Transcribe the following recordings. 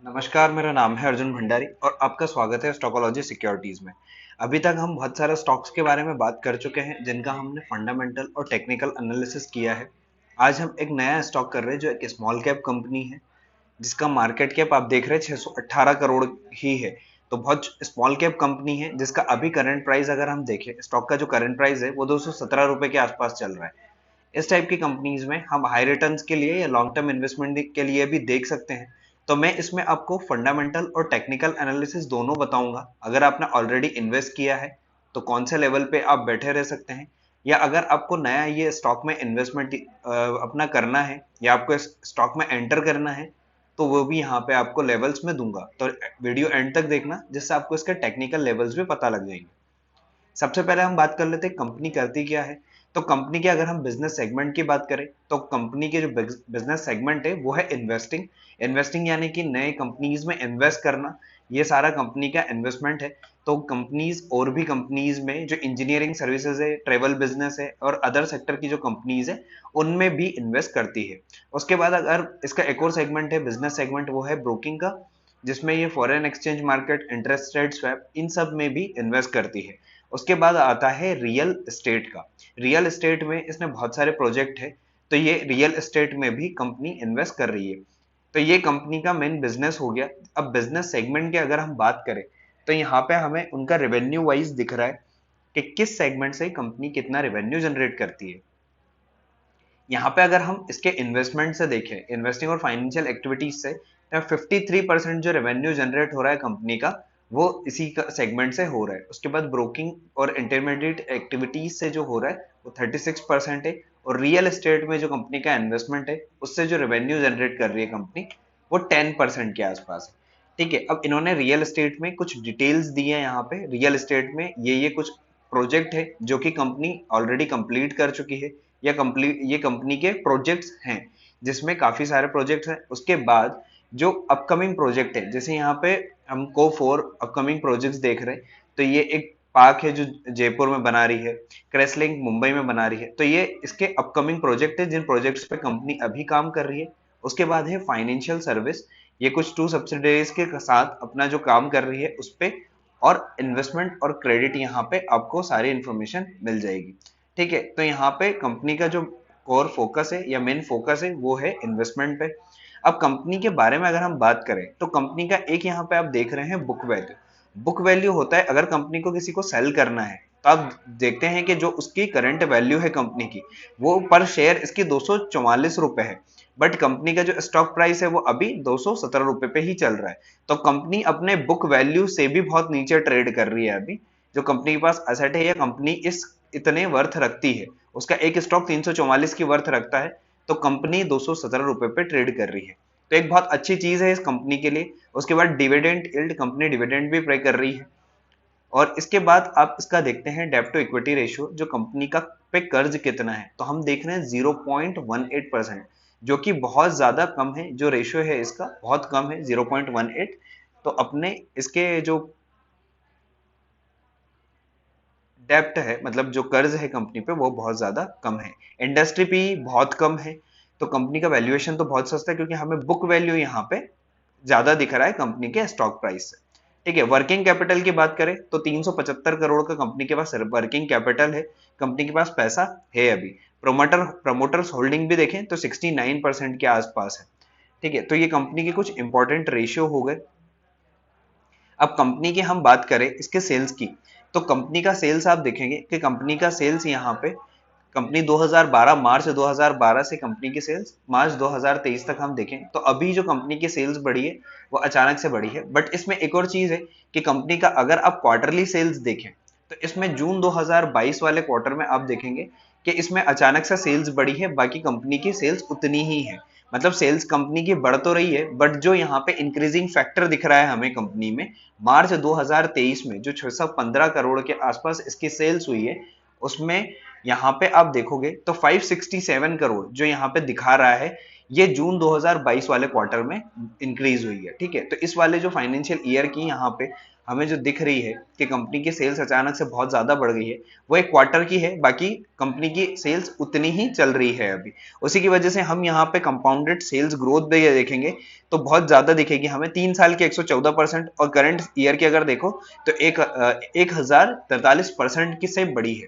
नमस्कार, मेरा नाम है अर्जुन भंडारी और आपका स्वागत है स्टॉकोलॉजी सिक्योरिटीज में। अभी तक हम बहुत सारे स्टॉक्स के बारे में बात कर चुके हैं जिनका हमने फंडामेंटल और टेक्निकल एनालिसिस किया है। आज हम एक नया स्टॉक कर रहे हैं जो एक स्मॉल कैप कंपनी है जिसका मार्केट कैप आप देख रहे हैं 618 करोड़ ही है। तो बहुत स्मॉल कैप कंपनी है जिसका अभी करंट प्राइस अगर हम देखें, स्टॉक का जो करंट प्राइस है वो 217 रुपए के आसपास चल रहा है। इस टाइप की कंपनीज में हम हाई रिटर्न्स के लिए या लॉन्ग टर्म इन्वेस्टमेंट के लिए भी देख सकते हैं। तो मैं इसमें आपको फंडामेंटल और टेक्निकल एनालिसिस दोनों बताऊंगा। अगर आपने ऑलरेडी इन्वेस्ट किया है तो कौन से लेवल पे आप बैठे रह सकते हैं, या अगर आपको नया ये स्टॉक में इन्वेस्टमेंट अपना करना है या आपको इस स्टॉक में एंटर करना है, तो वो भी यहाँ पे आपको लेवल्स में दूंगा। तो वीडियो एंड तक देखना जिससे आपको इसके टेक्निकल लेवल्स भी पता लग जाएंगे। सबसे पहले हम बात कर लेते हैं कंपनी करती क्या है। तो कंपनी के अगर हम बिजनेस सेगमेंट की बात करें तो कंपनी के जो बिजनेस सेगमेंट है वो है इन्वेस्टिंग। इन्वेस्टिंग यानी कि नए कंपनीज में इन्वेस्ट करना, ये सारा कंपनी का इन्वेस्टमेंट है। तो कंपनीज और भी कंपनीज में जो इंजीनियरिंग सर्विसेज है, ट्रेवल बिजनेस है और अदर सेक्टर की जो कंपनीज है उनमें भी इन्वेस्ट करती है। उसके बाद अगर इसका एक और सेगमेंट है बिजनेस सेगमेंट, वो है ब्रोकिंग का, जिसमें ये foreign exchange market, interest rate swap, इन सब में भी इन्वेस्ट करती है। उसके बाद आता है रियल एस्टेट का। रियल एस्टेट में इसने बहुत सारे प्रोजेक्ट है, तो ये रियल एस्टेट में भी कंपनी इन्वेस्ट कर रही है। तो ये कंपनी का मेन बिजनेस हो गया। अब बिजनेस सेगमेंट की अगर हम बात करें तो यहाँ पे हमें उनका रेवेन्यू वाइज दिख रहा है कि किस सेगमेंट से कंपनी कितना रेवेन्यू जनरेट करती है। यहाँ पे अगर हम इसके इन्वेस्टमेंट से देखें, इन्वेस्टिंग और फाइनेंशियल एक्टिविटीज से, तो 53% जो रेवेन्यू जनरेट हो रहा है कंपनी का वो इसी का सेगमेंट से हो रहा है। उसके बाद ब्रोकिंग और इंटरमीडिएट एक्टिविटीज से जो हो रहा है वो 36% है। और रियल एस्टेट में जो कंपनी का इन्वेस्टमेंट है उससे जो रेवेन्यू जनरेट कर रही है कंपनी वो 10% के आसपास है। ठीक है, अब इन्होंने रियल एस्टेट में कुछ डिटेल्स दी है। यहाँ पे रियल एस्टेट में ये कुछ प्रोजेक्ट है जो कि कंपनी ऑलरेडी कंप्लीट कर चुकी है, या कंप्लीट ये कंपनी के प्रोजेक्ट्स हैं जिसमें काफी सारे प्रोजेक्ट्स हैं। उसके बाद जो अपकमिंग प्रोजेक्ट है, जैसे यहाँ पे हमको 4 अपकमिंग प्रोजेक्ट्स देख रहे हैं। तो ये एक पार्क है जो जयपुर में बना रही है, क्रेसलिंक मुंबई में बना रही है। तो ये इसके अपकमिंग प्रोजेक्ट है जिन प्रोजेक्ट्स पे कंपनी अभी काम कर रही है। उसके बाद है फाइनेंशियल सर्विस, ये कुछ 2 सब्सिडरीज के साथ अपना जो काम कर रही है उस पे। और इन्वेस्टमेंट और क्रेडिट यहाँ पे आपको सारी इंफॉर्मेशन मिल जाएगी। ठीक है, तो यहाँ पे कंपनी का जो कोर फोकस है या मेन फोकस है वो है इन्वेस्टमेंट पे। अब कंपनी के बारे में अगर हम बात करें तो कंपनी का एक यहाँ पे आप देख रहे हैं बुक वैल्यू। बुक वैल्यू होता है अगर कंपनी को किसी को सेल करना है तो आप देखते हैं कि जो उसकी करंट वैल्यू है कंपनी की, वो पर शेयर इसकी 244 रुपए है। बट कंपनी का जो स्टॉक प्राइस है वो अभी 217 रुपए पे ही चल रहा है। तो कंपनी अपने बुक वैल्यू से भी बहुत नीचे ट्रेड कर रही है अभी। जो कंपनी के पास एसेट है या कंपनी इस इतने वर्थ रखती है, उसका एक स्टॉक 344 की वर्थ रखता है, तो कंपनी 217 रुपए पे ट्रेड कर रही है। तो एक बहुत अच्छी चीज है इस कंपनी के लिए। उसके बाद डिविडेंड यील्ड, कंपनी डिविडेंड भी पे कर रही है। और इसके बाद आप इसका देखते हैं डेब्ट टू इक्विटी रेशियो, जो कंपनी का पे कर्ज कितना है, तो हम देख रहे हैं 0.18%, जो कि बहुत ज्यादा कम है। जो रेशियो है इसका बहुत कम है, 0.18। तो अपने इसके जो डेप्ट है, मतलब जो कर्ज है कंपनी पे, वो बहुत ज्यादा कम है। इंडस्ट्री भी बहुत कम है। तो कंपनी का वैल्यूएशन तो बहुत सस्ता है क्योंकि हमें बुक वैल्यू यहाँ पे ज्यादा दिख रहा है कंपनी के स्टॉक प्राइस से। ठीक है, वर्किंग कैपिटल की बात करें तो 375 करोड़ का कंपनी के पास वर्किंग कैपिटल है। कंपनी के पास पैसा है अभी। प्रमोटर्स होल्डिंग भी देखें तो 69% के आसपास है। ठीक है, तो ये कंपनी के कुछ इंपॉर्टेंट रेशियो हो गए। अब कंपनी की हम बात करें इसके सेल्स की, तो कंपनी का सेल्स आप देखेंगे कि कंपनी का सेल्स यहाँ पे कंपनी 2012 मार्च 2012 से कंपनी की सेल्स मार्च 2023 तक हम देखें तो अभी जो कंपनी की सेल्स बढ़ी है वो अचानक से बढ़ी है। बट इसमें एक और चीज है कि कंपनी का अगर आप क्वार्टरली सेल्स देखें तो इसमें जून 2022 वाले क्वार्टर में आप देखेंगे कि इसमें अचानक से सेल्स बढ़ी है, बाकी कंपनी की सेल्स उतनी ही है। मतलब सेल्स कंपनी की बढ़ तो रही है बट जो यहाँ पे इंक्रीजिंग फैक्टर दिख रहा है हमें कंपनी में, मार्च 2023 में जो 615 करोड़ के आसपास इसकी सेल्स हुई है, उसमें यहाँ पे आप देखोगे तो 567 करोड़ जो यहाँ पे दिखा रहा है, ये जून 2022 वाले क्वार्टर में इंक्रीज हुई है। ठीक है, तो इस वाले जो फाइनेंशियल ईयर की यहाँ पे हमें जो दिख रही है कि कंपनी की सेल्स अचानक से बहुत ज्यादा बढ़ गई है, वो एक क्वार्टर की है, बाकी कंपनी की सेल्स उतनी ही चल रही है अभी। उसी की वजह से हम यहाँ पे कंपाउंडेड सेल्स ग्रोथ भी देखेंगे तो बहुत ज्यादा दिखेगी हमें, 3 साल की 114% और करंट ईयर की अगर देखो तो 1043% की से बड़ी है।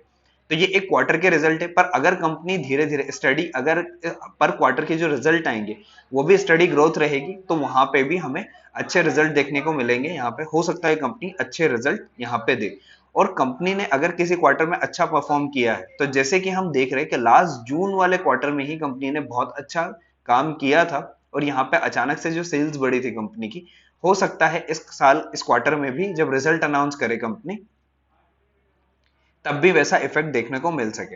तो ये एक क्वार्टर के रिजल्ट है, पर अगर कंपनी धीरे धीरे स्टडी, अगर पर क्वार्टर के जो रिजल्ट आएंगे वो भी स्टडी ग्रोथ रहेगी, तो वहां पे भी हमें अच्छे रिजल्ट देखने को मिलेंगे। यहाँ पे हो सकता है कंपनी अच्छे रिजल्ट यहाँ पे दे। और कंपनी ने अगर किसी क्वार्टर में अच्छा परफॉर्म किया है, तो जैसे कि हम देख रहे हैं कि लास्ट जून वाले क्वार्टर में ही कंपनी ने बहुत अच्छा काम किया था, और यहाँ पे अचानक से जो सेल्स बढ़ी थी कंपनी की, हो सकता है इस साल इस क्वार्टर में भी जब रिजल्ट अनाउंस करे कंपनी, तब भी वैसा इफेक्ट देखने को मिल सके।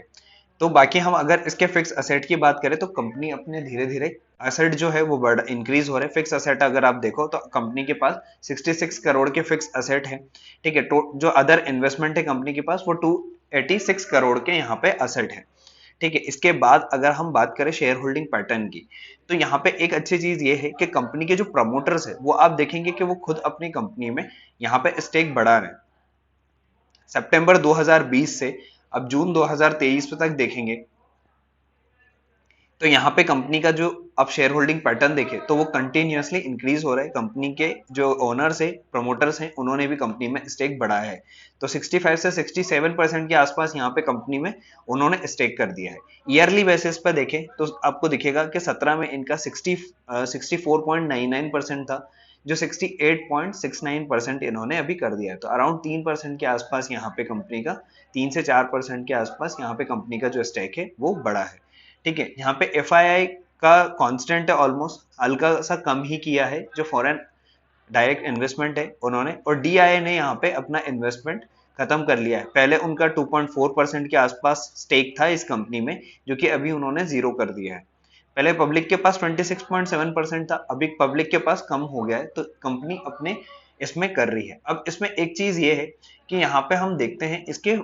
तो बाकी हम अगर इसके फिक्स असेट की बात करें तो कंपनी अपने धीरे धीरे असेट जो है वो बढ़ इंक्रीज हो रहे हैं। फिक्स असेट अगर आप देखो तो कंपनी के पास 66 करोड़ के फिक्स असेट है। ठीक है, तो जो अदर इन्वेस्टमेंट है कंपनी के पास वो 286 करोड़ के यहाँ पे असेट है। ठीक है, इसके बाद अगर हम बात करें शेयर होल्डिंग पैटर्न की, तो यहाँ पे एक अच्छी चीज ये है कि कंपनी के जो प्रमोटर्स है वो आप देखेंगे कि वो खुद अपनी कंपनी में यहाँ पे स्टेक बढ़ा रहे हैं। सितंबर 2020 से अब जून 2023 तक देखेंगे तो यहाँ पे कंपनी का जो आप शेयर होल्डिंग पैटर्न देखें तो वो कंटिन्यूअसली इंक्रीज हो रहा है। कंपनी के जो ओनर्स है, प्रमोटर्स हैं, उन्होंने भी कंपनी में स्टेक बढ़ाया है। तो 65 से 67% के आसपास यहाँ पे कंपनी में उन्होंने स्टेक कर दिया है। ईयरली बेसिस पर देखें तो आपको दिखेगा कि 17 में इनका 64.99% था, जो 68.69% इन्होंने अभी कर दिया है। तो अराउंड 3% के आसपास यहाँ पे कंपनी का, 3 से 4% के आसपास यहाँ पे कंपनी का जो स्टेक है वो बढ़ा है। ठीक है, यहाँ पे एफ का कांस्टेंट है, ऑलमोस्ट हल्का सा कम ही किया है जो फॉरेन डायरेक्ट इन्वेस्टमेंट है उन्होंने, और डीआईए ने यहाँ पे अपना इन्वेस्टमेंट खत्म कर लिया है। पहले उनका 2.4% के आसपास स्टेक था इस कंपनी में, जो कि अभी उन्होंने जीरो कर दिया है। पहले पब्लिक के पास 26.7% था, अभी पब्लिक के पास कम हो गया है। तो कंपनी अपने इसमें कर रही है। अब इसमें एक चीज ये है कि यहाँ पे हम देखते हैं इसके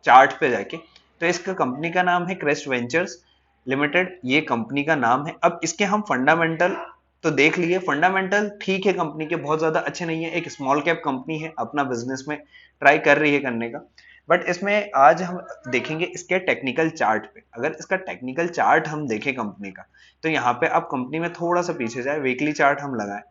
चार्ट पे जाके, तो इसका कंपनी का नाम है क्रेस्ट वेंचर्स लिमिटेड, ये कंपनी का नाम है। अब इसके हम फंडामेंटल तो देख लिए, फंडामेंटल ठीक है, कंपनी के बहुत ज्यादा अच्छे नहीं है, एक स्मॉल कैप कंपनी है, अपना बिजनेस में ट्राई कर रही है करने का। बट इसमें आज हम देखेंगे इसके टेक्निकल चार्ट पे। अगर इसका टेक्निकल चार्ट हम देखें कंपनी का, तो यहाँ पे आप कंपनी में थोड़ा सा पीछे जाए, वीकली चार्ट हम लगाएं,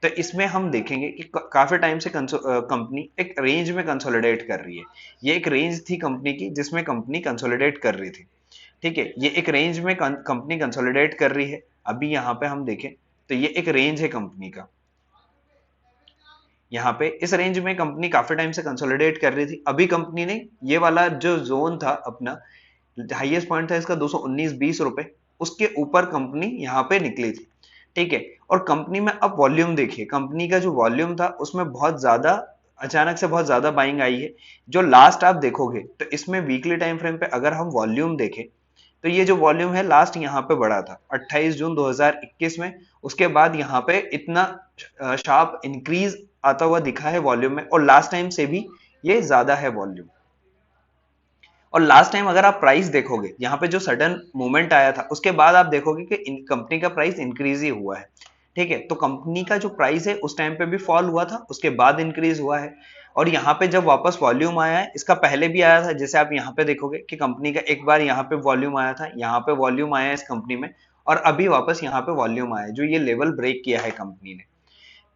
तो इसमें हम देखेंगे कि काफी टाइम से कंपनी एक रेंज में कंसोलिडेट कर रही है। ये एक रेंज थी कंपनी की जिसमें कंपनी कंसोलिडेट कर रही थी। ठीक है, ये एक रेंज में कंपनी कंसोलिडेट कर रही है। अभी यहाँ पे हम देखें तो ये एक रेंज है कंपनी का, यहाँ पे इस रेंज में कंपनी काफी टाइम से कंसोलिडेट कर रही थी। अभी कंपनी ने ये वाला जो जोन था अपना, हाईएस्ट पॉइंट था इसका 219-20 रुपए, उसके ऊपर कंपनी यहाँ पे निकली थी। ठीक है, और कंपनी में अब वॉल्यूम देखिए, कंपनी का जो वॉल्यूम था उसमें बहुत ज्यादा, अचानक से बहुत ज्यादा बाइंग आई है। जो लास्ट आप देखोगे तो इसमें वीकली टाइम फ्रेम पे अगर हम वॉल्यूम देखें, तो ये जो वॉल्यूम है लास्ट यहाँ पे बढ़ा था 28 जून 2021 में। उसके बाद यहाँ पे इतना शार्प इंक्रीज आता हुआ दिखा है वॉल्यूम में, और लास्ट टाइम से भी ये ज्यादा है वॉल्यूम। और लास्ट टाइम अगर आप प्राइस देखोगे, यहाँ पे जो सडन मूवमेंट आया था उसके बाद आप देखोगे कि कंपनी का प्राइस इंक्रीज ही हुआ है। ठीक है, तो कंपनी का जो प्राइस है उस टाइम पे भी फॉल हुआ था, उसके बाद इंक्रीज हुआ है। और यहाँ पे जब वापस वॉल्यूम आया है, इसका पहले भी आया था, जैसे आप यहाँ पे देखोगे कि कंपनी का एक बार यहाँ पे वॉल्यूम आया था, यहाँ पे वॉल्यूम आया है इस कंपनी में, और अभी वापस यहाँ पे वॉल्यूम आया है, जो ये लेवल ब्रेक किया है कंपनी ने।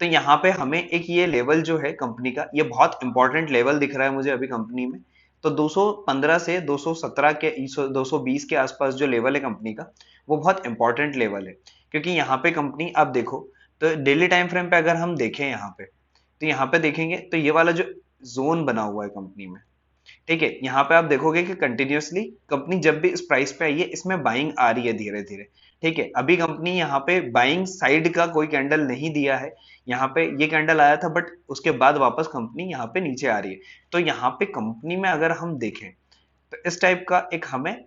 तो यहाँ पे हमें एक ये लेवल जो है कंपनी का, ये बहुत इंपॉर्टेंट लेवल दिख रहा है मुझे अभी कंपनी में। तो 215 से 217 के 220 के आसपास जो लेवल है कंपनी का, वो बहुत इंपॉर्टेंट लेवल है। क्योंकि यहाँ पे कंपनी आप देखो तो डेली टाइम फ्रेम पे अगर हम देखें यहाँ पे, तो यहाँ पे देखेंगे तो ये वाला जो जोन बना हुआ है कंपनी में, ठीक है, यहाँ पे आप देखोगे कि कंटिन्यूअसली कंपनी जब भी इस प्राइस पे आई है इसमें बाइंग आ रही है धीरे धीरे। ठीक है, अभी कंपनी यहाँ पे बाइंग साइड का कोई कैंडल नहीं दिया है, यहाँ पे ये कैंडल आया था बट उसके बाद वापस कंपनी यहाँ पे नीचे आ रही है। तो यहाँ पे कंपनी में अगर हम देखें तो इस टाइप का एक हमें,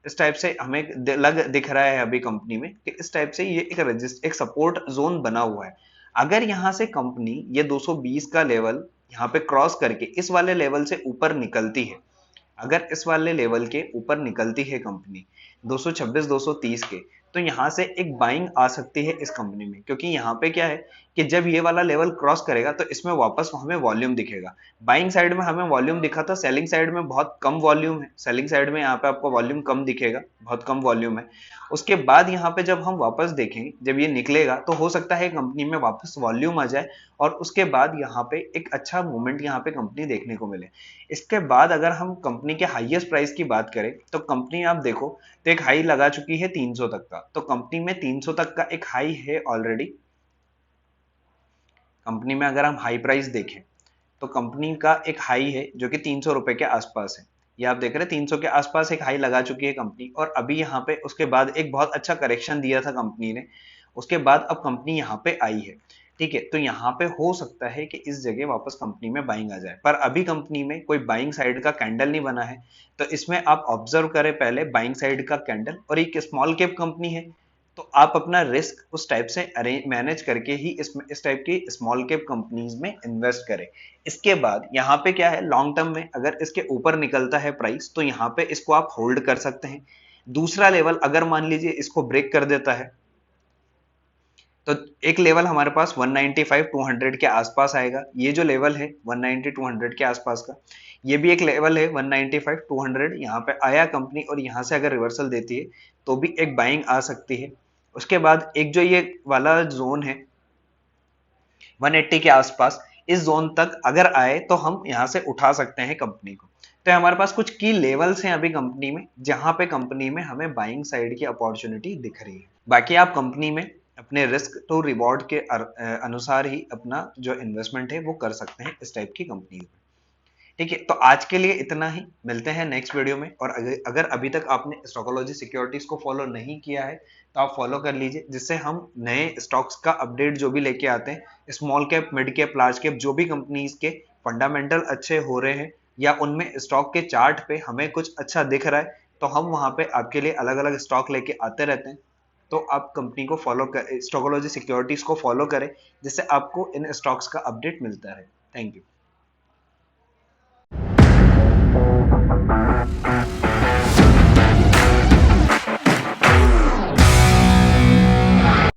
इस टाइप से हमें दिख रहा है अभी कंपनी में कि इस टाइप से ये एक सपोर्ट जोन बना हुआ है। अगर यहाँ से कंपनी ये 220 का लेवल यहाँ पे क्रॉस करके इस वाले लेवल से ऊपर निकलती है, अगर इस वाले लेवल के ऊपर निकलती है कंपनी 226 230 के, तो यहाँ से एक बाइंग आ सकती है इस कंपनी में, क्योंकि यहाँ पे क्या है कि जब ये वाला लेवल क्रॉस करेगा तो इसमें वापस हमें वॉल्यूम दिखेगा। बाइंग साइड में हमें वॉल्यूम दिखा था, सेलिंग साइड में बहुत कम वॉल्यूम है। सेलिंग साइड में यहाँ पे आपको वॉल्यूम कम दिखेगा, बहुत कम वॉल्यूम है। उसके बाद यहाँ पे जब हम वापस देखेंगे, जब ये निकलेगा तो हो सकता है कंपनी में वापस वॉल्यूम आ जाए और उसके बाद यहाँ पे एक अच्छा मूवमेंट यहाँ पे कंपनी देखने को मिले। इसके बाद अगर हम कंपनी के हाईएस्ट प्राइस की बात करें तो कंपनी आप देखो तो एक हाई लगा चुकी है 300 तक का, तो कंपनी में 300 तक का एक हाई है ऑलरेडी। कंपनी में अगर हम हाई प्राइस देखें तो कंपनी का एक हाई है जो कि 300 रुपए के आसपास है। ये आप देख रहे हैं 300 के आसपास एक हाई लगा चुकी है कंपनी, और अभी यहाँ पे उसके बाद एक बहुत अच्छा करेक्शन दिया था कंपनी ने। उसके बाद अब कंपनी यहाँ पे आई है, ठीक है। तो यहाँ पे हो सकता है कि इस जगह वापस कंपनी में बाइंग आ जाए, पर अभी कंपनी में कोई बाइंग साइड का कैंडल नहीं बना है। तो इसमें आप ऑब्जर्व करें पहले बाइंग साइड का कैंडल, और एक स्मॉल कैप कंपनी है तो आप अपना रिस्क उस टाइप से अरेंज मैनेज करके ही इस टाइप की स्मॉल कैप कंपनीज में इन्वेस्ट करें। इसके बाद यहाँ पे क्या है, लॉन्ग टर्म में अगर इसके ऊपर निकलता है प्राइस तो यहाँ पे इसको आप होल्ड कर सकते हैं। दूसरा लेवल अगर मान लीजिए इसको ब्रेक कर देता है तो एक लेवल हमारे पास 195 200 के आसपास आएगा। ये जो लेवल है 190 200 के आसपास का, ये भी एक लेवल है 195 200। यहाँ पे आया कंपनी और यहाँ से अगर रिवर्सल देती है तो भी एक बाइंग आ सकती है। उसके बाद एक जो ये वाला जोन है 180 के आसपास, इस जोन तक अगर आए तो हम यहाँ से उठा सकते हैं कंपनी को। तो हमारे पास कुछ की लेवल्स हैं अभी कंपनी में जहां पे कंपनी में हमें बाइंग साइड की अपॉर्चुनिटी दिख रही है। बाकी आप कंपनी में अपने रिस्क टू रिवॉर्ड के अनुसार ही अपना जो इन्वेस्टमेंट है वो कर सकते हैं इस टाइप की कंपनी में। ठीक है, तो आज के लिए इतना ही। मिलते हैं नेक्स्ट वीडियो में। और अगर अभी तक आपने स्टॉकोलॉजी सिक्योरिटीज को फॉलो नहीं किया है तो आप फॉलो कर लीजिए, जिससे हम नए स्टॉक्स का अपडेट जो भी लेके आते हैं, small cap, mid cap, large cap, जो भी कंपनीज के फंडामेंटल अच्छे हो रहे हैं या उनमें स्टॉक के चार्ट पे हमें कुछ अच्छा दिख रहा है तो हम वहां पे आपके लिए अलग अलग स्टॉक लेके आते रहते हैं। तो आप कंपनी को फॉलो कर, स्टॉकोलॉजी सिक्योरिटीज को फॉलो करें, जिससे आपको इन स्टॉक्स का अपडेट मिलता है। Thank you.